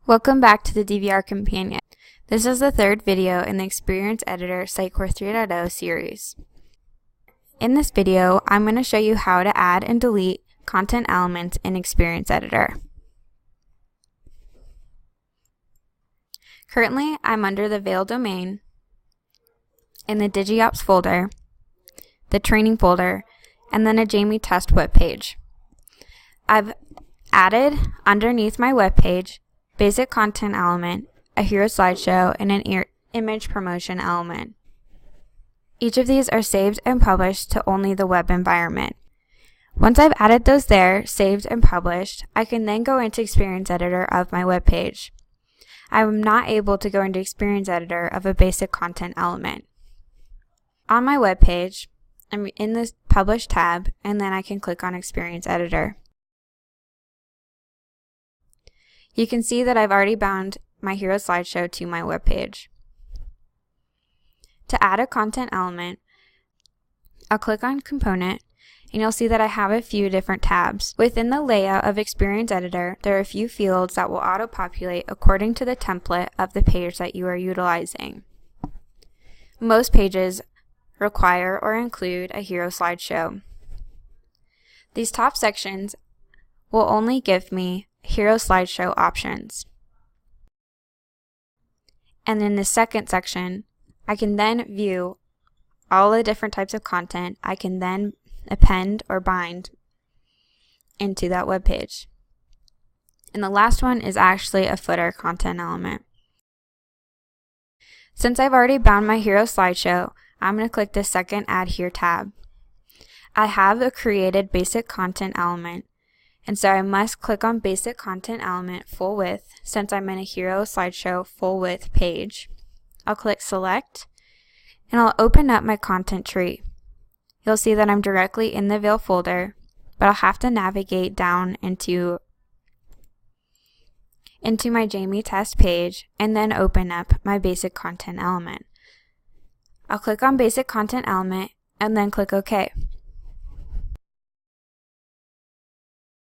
Welcome back to the DVR Companion. This is the third video in the Experience Editor Sitecore 3.0 series. In this video, I'm going to show you how to add and delete content elements in Experience Editor. Currently, I'm under the Vail domain, in the DigiOps folder, the training folder, and then a Jamie test web page. I've added underneath my web page basic content element, a hero slideshow, and an image promotion element. Each of these are saved and published to only the web environment. Once I've added those there, saved and published, I can then go into Experience Editor of my web page. I'm not able to go into Experience Editor of a basic content element. On my web page, I'm in the Publish tab, and then I can click on Experience Editor. You can see that I've already bound my hero slideshow to my web page. To add a content element, I'll click on Component, and you'll see that I have a few different tabs. Within the layout of Experience Editor, there are a few fields that will auto-populate according to the template of the page that you are utilizing. Most pages require or include a hero slideshow. These top sections will only give me hero slideshow options. And in the second section, I can then view all the different types of content I can then append or bind into that web page. And the last one is actually a footer content element. Since I've already bound my hero slideshow, I'm going to click the second Add Here tab. I have a created basic content element, and so I must click on Basic Content Element Full Width since I'm in a Hero Slideshow Full Width page. I'll click Select, and I'll open up my content tree. You'll see that I'm directly in the Vail folder, but I'll have to navigate down into my Jamie test page and then open up my Basic Content Element. I'll click on Basic Content Element and then click OK.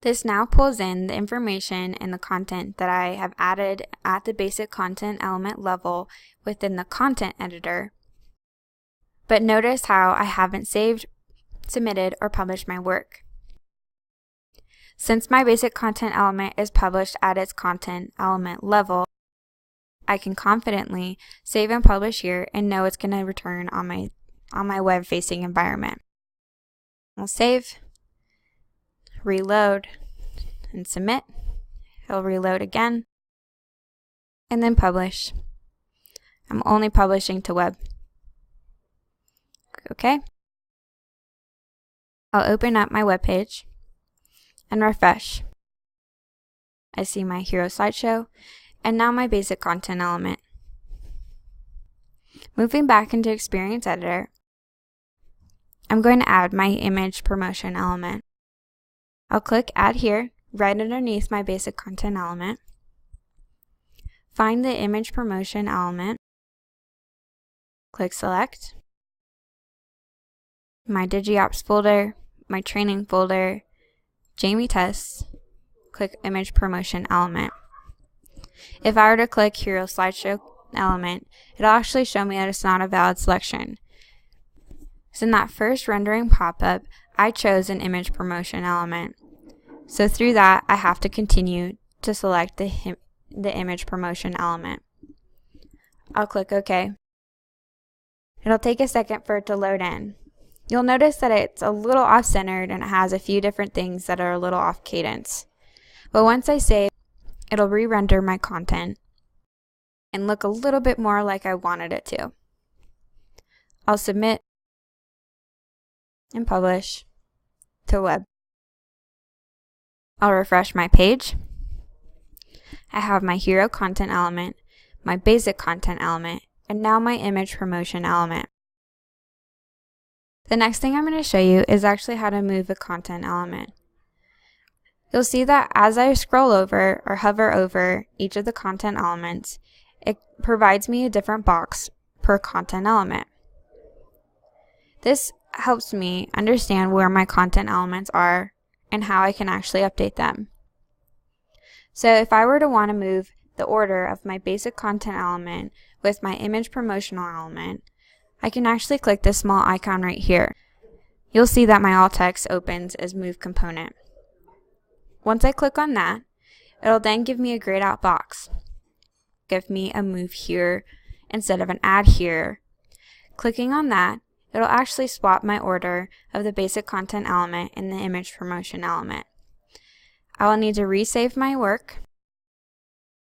This now pulls in the information and the content that I have added at the basic content element level within the content editor. But notice how I haven't saved, submitted, or published my work. Since my basic content element is published at its content element level, I can confidently save and publish here and know it's going to return on my web-facing environment. I'll save, reload, and submit. It'll reload again, and then publish. I'm only publishing to web. Okay. I'll open up my web page and refresh. I see my hero slideshow and now my basic content element. Moving back into Experience Editor, I'm going to add my image promotion element. I'll click Add Here right underneath my basic content element. Find the image promotion element. Click Select. My DigiOps folder, my training folder, Jamie tests, click image promotion element. If I were to click hero slideshow element, it'll actually show me that it's not a valid selection. So in that first rendering pop-up, I chose an image promotion element. So through that, I have to continue to select the image promotion element. I'll click OK. It'll take a second for it to load in. You'll notice that it's a little off-centered and it has a few different things that are a little off cadence. But once I save, it'll re-render my content and look a little bit more like I wanted it to. I'll submit and publish to web. I'll refresh my page. I have my hero content element, my basic content element, and now my image promotion element. The next thing I'm going to show you is actually how to move a content element. You'll see that as I scroll over or hover over each of the content elements, it provides me a different box per content element. This helps me understand where my content elements are and how I can actually update them. So if I were to want to move the order of my basic content element with my image promotional element, I can actually click this small icon right here. You'll see that my alt text opens as Move component. Once I click on that, it'll then give me a grayed out box. Give me a Move Here instead of an Add Here. Clicking on that, it'll actually swap my order of the basic content element and the image promotion element. I will need to resave my work,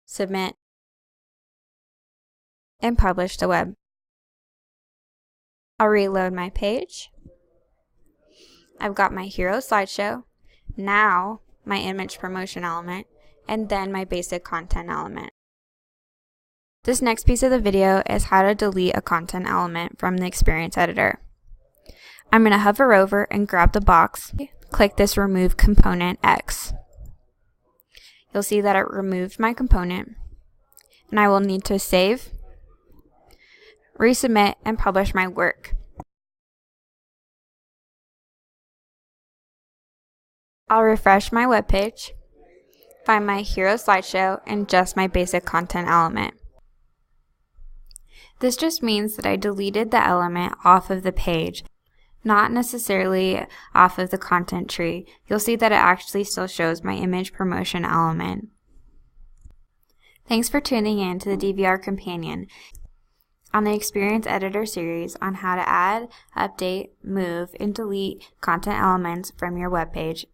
submit, and publish to web. I'll reload my page. I've got my hero slideshow, now my image promotion element, and then my basic content element. This next piece of the video is how to delete a content element from the Experience Editor. I'm going to hover over and grab the box, click this Remove Component X. You'll see that it removed my component, and I will need to save, resubmit, and publish my work. I'll refresh my web page, find my hero slideshow, and just my basic content element. This just means that I deleted the element off of the page, not necessarily off of the content tree. You'll see that it actually still shows my image promotion element. Thanks for tuning in to the DVR Companion on the Experience Editor series on how to add, update, move, and delete content elements from your web page